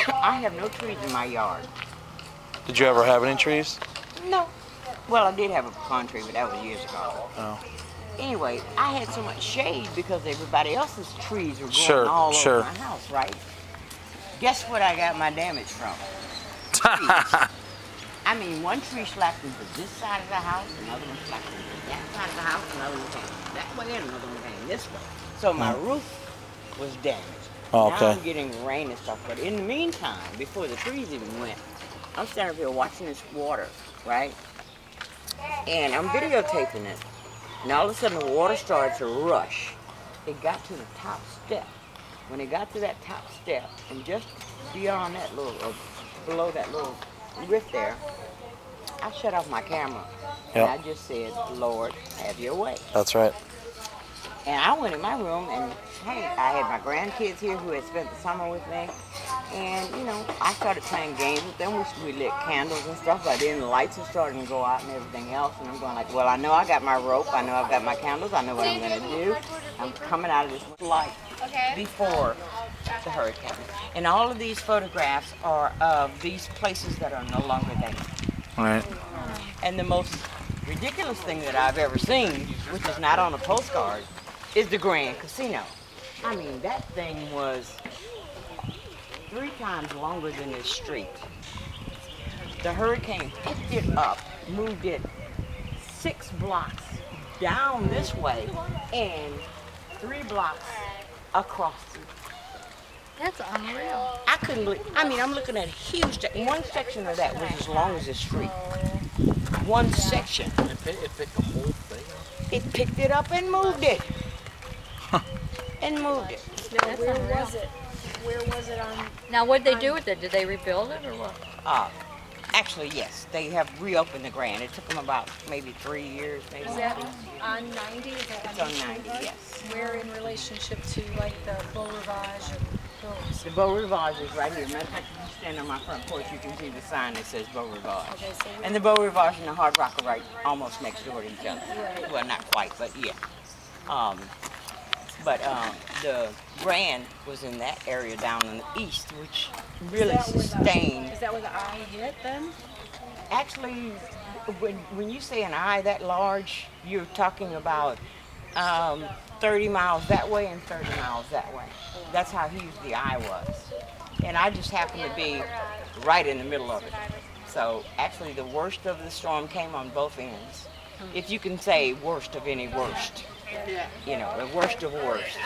I have no trees in my yard. Did you ever have any trees? No. Well, I did have a pecan tree, but that was years ago. Oh. Anyway, I had so much shade because everybody else's trees were growing Sure, all sure. over my house, right? Guess what I got my damage from? Trees. I mean, one tree slapped into this side of the house, another one slapped into that side of the house, another one came that way, and another one came this way. So my roof was damaged. Oh, okay. Now I'm getting rain and stuff, but in the meantime, before the trees even went, I'm standing up here watching this water, right? And I'm videotaping it. And all of a sudden the water started to rush. It got to the top step. When it got to that top step, and just beyond that little, below that little rift there, I shut off my camera. Yep. And I just said, Lord, have your way. That's right. And I went in my room and, hey, I had my grandkids here who had spent the summer with me. And, you know, I started playing games with them. We lit candles and stuff, but then the lights are starting to go out and everything else. And I'm going like, well, I know I got my rope. I know I've got my candles. I know what I'm going to do. I'm coming out of this light before the hurricane. And all of these photographs are of these places that are no longer there. Right. And the most ridiculous thing that I've ever seen, which is not on a postcard, is the Grand Casino. I mean, that thing was 3 times longer than this street. The hurricane picked it up, moved it 6 blocks down this way and 3 blocks across. That's unreal. I couldn't believe, I mean, I'm looking at a huge, one section of that was as long as this street. One section. It picked the whole thing up? It picked it up and moved it. And moved it. Now, where was it? Where was it on? Now, what'd they do with it? Did they rebuild it or what? Actually, yes. They have reopened the Grand. It took them about maybe 3 years, maybe. Is that on 90? Is that It's on 90, yes. Where in relationship to like the Beau Rivage and those? The Beau Rivage is right here. Matter of fact, if you stand on my front porch, you can see the sign that says Beau Rivage. Okay, so And the Beau Rivage and the Hard Rock are right almost next door to each other. Right. Well, not quite, but yeah. The Grand was in that area down in the east, which really sustained. Is that where the eye hit then? Actually, when you say an eye that large, you're talking about 30 miles that way and 30 miles that way. That's how huge the eye was. And I just happened to be right in the middle of it. So actually the worst of the storm came on both ends. If you can say worst of any worst. You know, the worst of worst.